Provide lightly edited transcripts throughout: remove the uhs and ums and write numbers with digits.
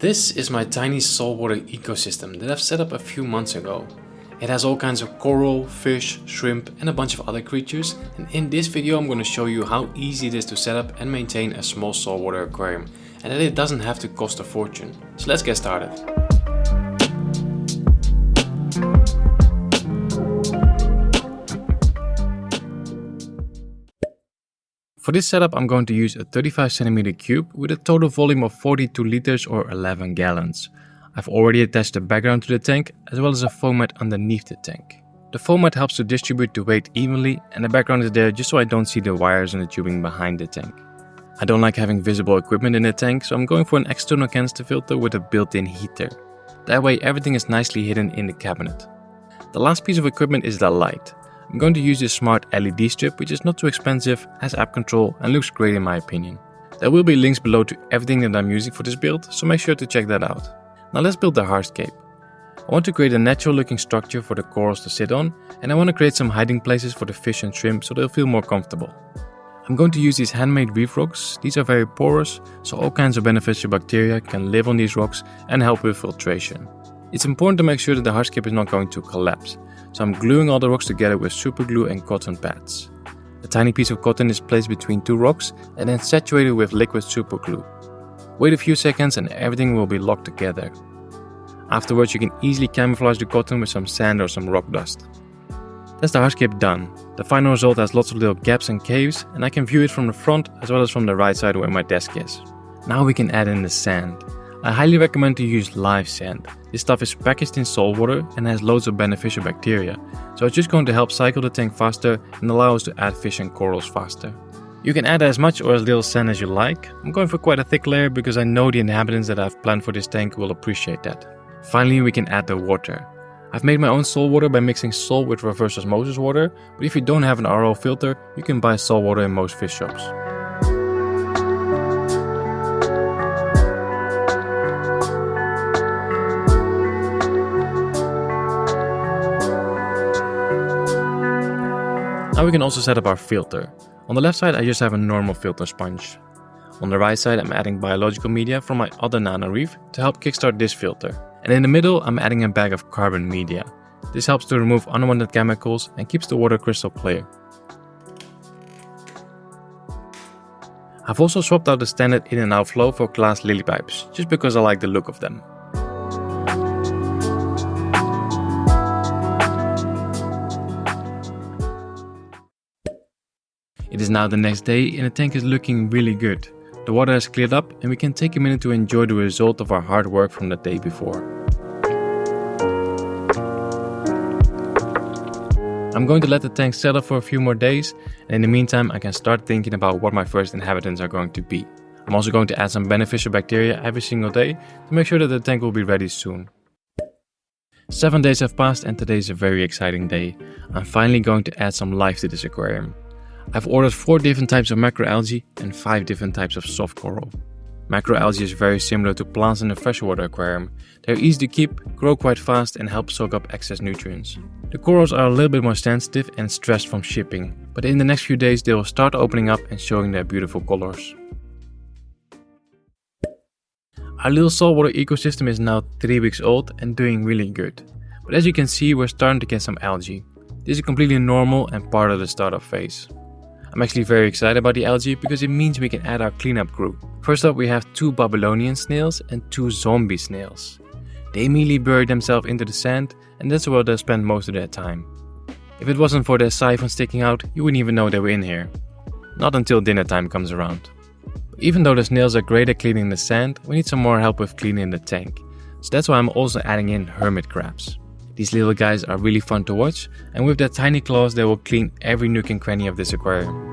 This is my tiny saltwater ecosystem that I've set up a few months ago. It has all kinds of coral, fish, shrimp and a bunch of other creatures, and in this video I'm going to show you how easy it is to set up and maintain a small saltwater aquarium, and that it doesn't have to cost a fortune. So let's get started. For this setup I'm going to use a 35cm cube with a total volume of 42 liters or 11 gallons. I've already attached a background to the tank as well as a foam mat underneath the tank. The foam mat helps to distribute the weight evenly, and the background is there just so I don't see the wires and the tubing behind the tank. I don't like having visible equipment in the tank, so I'm going for an external canister filter with a built-in heater. That way everything is nicely hidden in the cabinet. The last piece of equipment is the light. I'm going to use this smart LED strip, which is not too expensive, has app control and looks great in my opinion. There will be links below to everything that I'm using for this build, so make sure to check that out. Now let's build the hardscape. I want to create a natural looking structure for the corals to sit on, and I want to create some hiding places for the fish and shrimp so they'll feel more comfortable. I'm going to use these handmade reef rocks. These are very porous, so all kinds of beneficial bacteria can live on these rocks and help with filtration. It's important to make sure that the hardscape is not going to collapse, so I'm gluing all the rocks together with superglue and cotton pads. A tiny piece of cotton is placed between two rocks and then saturated with liquid superglue. Wait a few seconds and everything will be locked together. Afterwards you can easily camouflage the cotton with some sand or some rock dust. That's the hardscape done. The final result has lots of little gaps and caves, and I can view it from the front as well as from the right side where my desk is. Now we can add in the sand. I highly recommend to use live sand. This stuff is packaged in salt water and has loads of beneficial bacteria, so it's just going to help cycle the tank faster and allow us to add fish and corals faster. You can add as much or as little sand as you like. I'm going for quite a thick layer because I know the inhabitants that I've planned for this tank will appreciate that. Finally we can add the water. I've made my own salt water by mixing salt with reverse osmosis water, but if you don't have an RO filter, you can buy salt water in most fish shops. Now we can also set up our filter. On the left side I just have a normal filter sponge. On the right side I'm adding biological media from my other NANO REEF to help kickstart this filter. And in the middle I'm adding a bag of carbon media. This helps to remove unwanted chemicals and keeps the water crystal clear. I've also swapped out the standard in and out flow for glass lily pipes, just because I like the look of them. It is now the next day and the tank is looking really good. The water has cleared up and we can take a minute to enjoy the result of our hard work from the day before. I'm going to let the tank settle for a few more days, and in the meantime I can start thinking about what my first inhabitants are going to be. I'm also going to add some beneficial bacteria every single day to make sure that the tank will be ready soon. 7 days have passed and today is a very exciting day. I'm finally going to add some life to this aquarium. I've ordered 4 different types of macroalgae and 5 different types of soft coral. Macroalgae is very similar to plants in a freshwater aquarium. They're easy to keep, grow quite fast and help soak up excess nutrients. The corals are a little bit more sensitive and stressed from shipping, but in the next few days they will start opening up and showing their beautiful colors. Our little saltwater ecosystem is now 3 weeks old and doing really good. But as you can see, we're starting to get some algae. This is completely normal and part of the startup phase. I'm actually very excited about the algae because it means we can add our cleanup crew. First up we have 2 Babylonian snails and 2 zombie snails. They immediately bury themselves into the sand and that's where they'll spend most of their time. If it wasn't for their siphon sticking out, you wouldn't even know they were in here. Not until dinner time comes around. But even though the snails are great at cleaning the sand, we need some more help with cleaning the tank. So that's why I'm also adding in hermit crabs. These little guys are really fun to watch, and with their tiny claws they will clean every nook and cranny of this aquarium.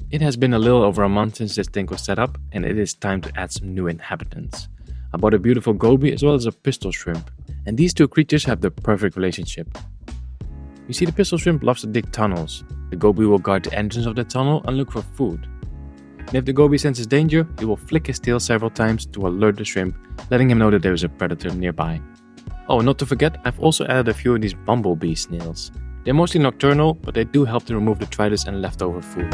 It has been a little over a month since this tank was set up, and it is time to add some new inhabitants. I bought a beautiful goby as well as a pistol shrimp, and these 2 creatures have the perfect relationship. You see, the pistol shrimp loves to dig tunnels. The goby will guard the entrance of the tunnel and look for food. And if the goby senses danger, he will flick his tail several times to alert the shrimp, letting him know that there is a predator nearby. Oh, not to forget, I've also added a few of these bumblebee snails. They're mostly nocturnal, but they do help to remove detritus and leftover food.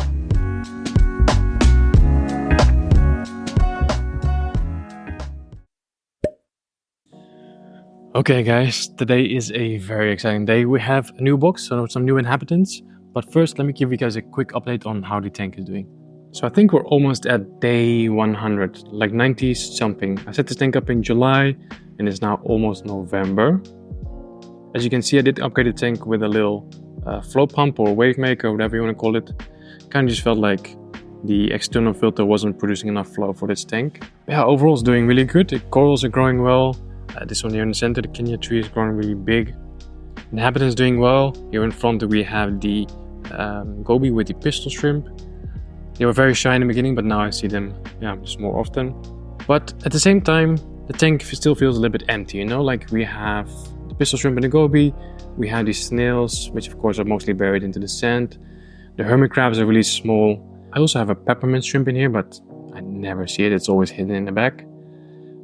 Okay guys, today is a very exciting day. We have a new box, so some new inhabitants. But first, let me give you guys a quick update on how the tank is doing. So I think we're almost at day 100, like 90 something. I set this tank up in July and it's now almost November. As you can see, I did upgrade the tank with a little flow pump or Wavemaker, whatever you want to call it. Kind of just felt like the external filter wasn't producing enough flow for this tank. But yeah, overall it's doing really good. The corals are growing well. This one here in the center, the Kenya tree, is growing really big. Inhabitants doing well. Here in front we have the goby with the pistol shrimp. They were very shy in the beginning, but now I see them just more often. But at the same time, the tank still feels a little bit empty, you know? Like we have the pistol shrimp and the goby, we have these snails, which of course are mostly buried into the sand. The hermit crabs are really small. I also have a peppermint shrimp in here, but I never see it. It's always hidden in the back.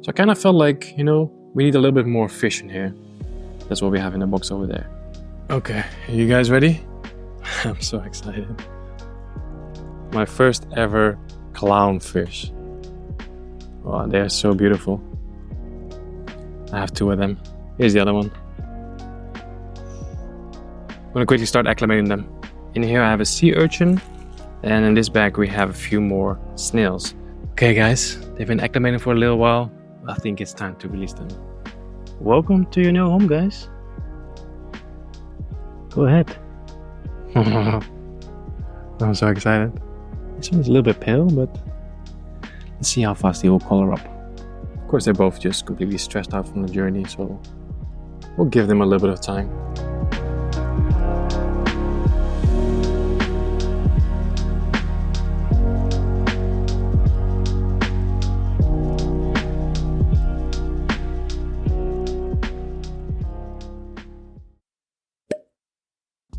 So I kind of felt like, you know, we need a little bit more fish in here. That's what we have in the box over there. Okay, are you guys ready? I'm so excited. My first ever clownfish. Oh, they're so beautiful. I have two of them. Here's the other one. I'm gonna quickly start acclimating them. In here I have a sea urchin, and in this bag we have a few more snails. Okay guys, they've been acclimating for a little while. I think it's time to release them. Welcome to your new home, guys. Go ahead. I'm so excited. This one's a little bit pale, but let's see how fast they will color up. Of course, they're both just completely stressed out from the journey, so we'll give them a little bit of time.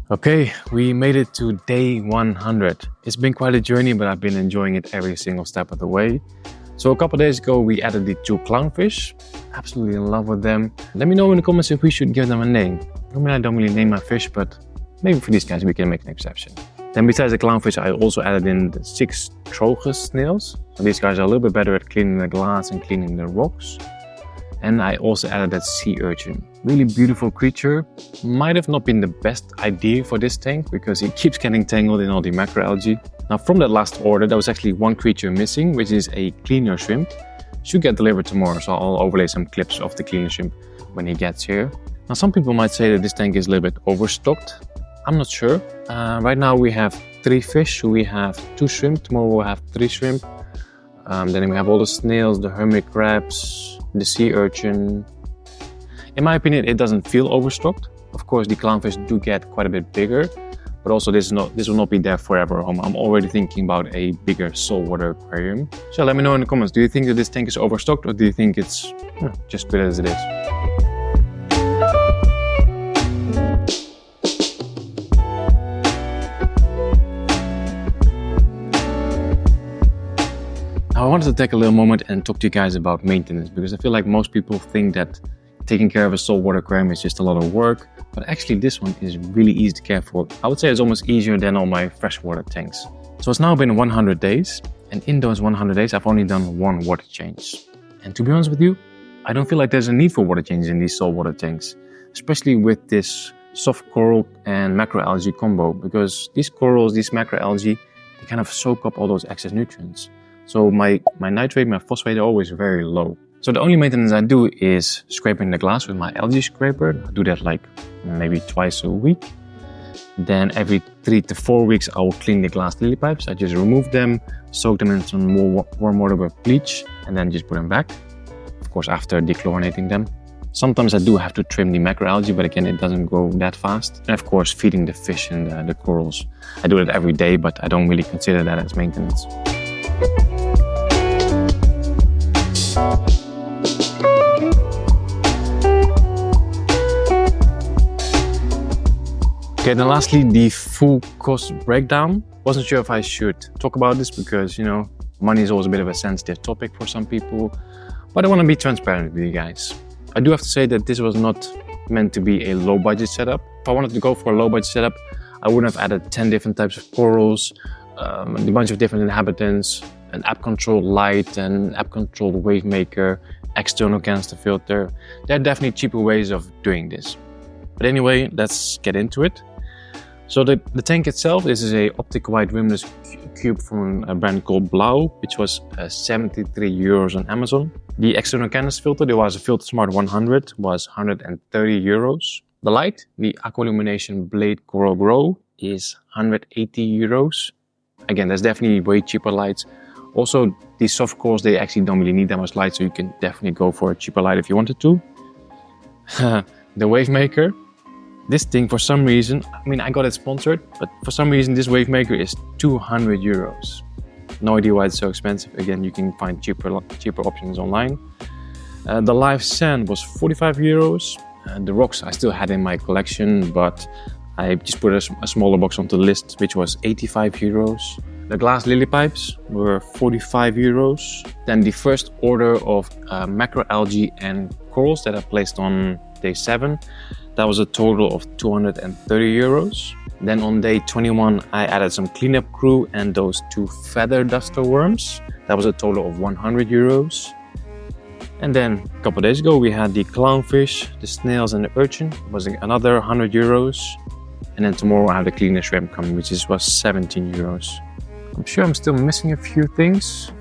Okay, we made it to day 100. It's been quite a journey, but I've been enjoying it every single step of the way. So a couple days ago, we added the two clownfish. Absolutely in love with them. Let me know in the comments if we should give them a name. Normally I don't really name my fish, but maybe for these guys we can make an exception. Then besides the clownfish, I also added in the 6 trogus snails. So these guys are a little bit better at cleaning the glass and cleaning the rocks. And I also added that sea urchin. Really beautiful creature. Might have not been the best idea for this tank because he keeps getting tangled in all the macroalgae. Now from that last order, there was actually one creature missing, which is a cleaner shrimp. Should get delivered tomorrow, so I'll overlay some clips of the cleaner shrimp when he gets here. Now some people might say that this tank is a little bit overstocked. I'm not sure. Right now we have 3 fish, so we have 2 shrimp. Tomorrow we'll have 3 shrimp. Then we have all the snails, the hermit crabs, the sea urchin. In my opinion, it doesn't feel overstocked. Of course, the clownfish do get quite a bit bigger, but also this will not be there forever. I'm already thinking about a bigger saltwater aquarium. So let me know in the comments, do you think that this tank is overstocked, or do you think it's just good as it is? Now, I wanted to take a little moment and talk to you guys about maintenance, because I feel like most people think that taking care of a saltwater aquarium is just a lot of work, but actually this one is really easy to care for. I would say it's almost easier than all my freshwater tanks. So it's now been 100 days, and in those 100 days I've only done 1 water change. And to be honest with you, I don't feel like there's a need for water changes in these saltwater tanks, especially with this soft coral and macroalgae combo, because these corals, these macroalgae, they kind of soak up all those excess nutrients. So my nitrate, my phosphate are always very low. So the only maintenance I do is scraping the glass with my algae scraper. I do that like maybe twice a week. Then every 3 to 4 weeks I will clean the glass lily pipes. I just remove them, soak them in some warm water with bleach, and then just put them back. Of course, after dechlorinating them. Sometimes I do have to trim the macroalgae, but again, it doesn't go that fast. And of course, feeding the fish and the corals. I do it every day, but I don't really consider that as maintenance. Okay, then lastly, the full cost breakdown. Wasn't sure if I should talk about this because, you know, money is always a bit of a sensitive topic for some people, but I want to be transparent with you guys. I do have to say that this was not meant to be a low budget setup. If I wanted to go for a low budget setup, I wouldn't have added 10 different types of corals, a bunch of different inhabitants, an app controlled light, and app controlled Wavemaker, external canister filter. There are definitely cheaper ways of doing this. But anyway, let's get into it. So the tank itself, this is a optic white rimless cube from a brand called Blau, which was 73 euros on Amazon. The external canister filter, there was a Filter Smart 100, was 130 euros. The light, the Aqualumination Blade Coral Grow, is 180 euros. Again, that's definitely way cheaper lights. Also, these soft corals, they actually don't really need that much light, so you can definitely go for a cheaper light if you wanted to. The Wavemaker. This thing, for some reason, I mean, I got it sponsored, but for some reason this Wavemaker is 200 euros. No idea why it's so expensive. Again, you can find cheaper options online. The live sand was 45 euros. The rocks I still had in my collection, but I just put a smaller box onto the list, which was 85 euros. The glass lily pipes were 45 euros. Then the first order of macroalgae and corals that I placed on day 7, that was a total of 230 euros. Then on day 21, I added some cleanup crew and those 2 feather duster worms. That was a total of 100 euros. And then a couple of days ago, we had the clownfish, the snails and the urchin. It was another 100 euros. And then tomorrow I have the cleaner shrimp coming, which was 17 euros. I'm sure I'm still missing a few things.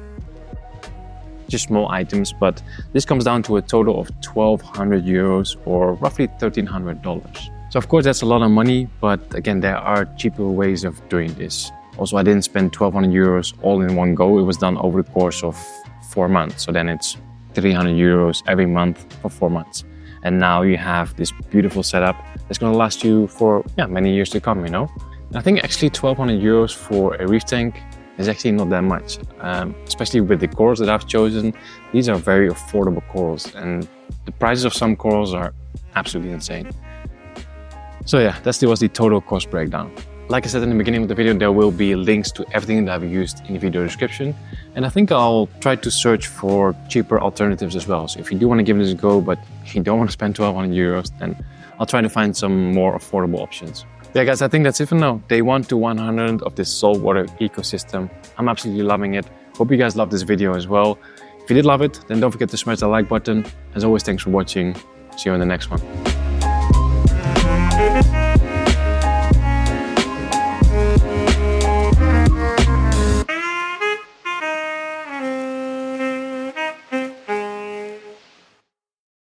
Just small items, but this comes down to a total of 1,200 euros or roughly $1,300. So of course that's a lot of money, but again, there are cheaper ways of doing this. Also, I didn't spend 1,200 euros all in one go. It was done over the course of 4 months. So then it's 300 euros every month for 4 months. And now you have this beautiful setup that's going to last you for many years to come, you know. And I think actually 1,200 euros for a reef tank is actually not that much, especially with the corals that I've chosen. These are very affordable corals, and the prices of some corals are absolutely insane. So yeah, that was the total cost breakdown. Like I said in the beginning of the video, there will be links to everything that I've used in the video description. And I think I'll try to search for cheaper alternatives as well. So if you do want to give this a go, but if you don't want to spend 1,200 euros, then I'll try to find some more affordable options. Yeah guys, I think that's it for now. Day 1 to 100 of this saltwater ecosystem. I'm absolutely loving it. Hope you guys loved this video as well. If you did love it, then don't forget to smash the like button. As always, thanks for watching. See you in the next one.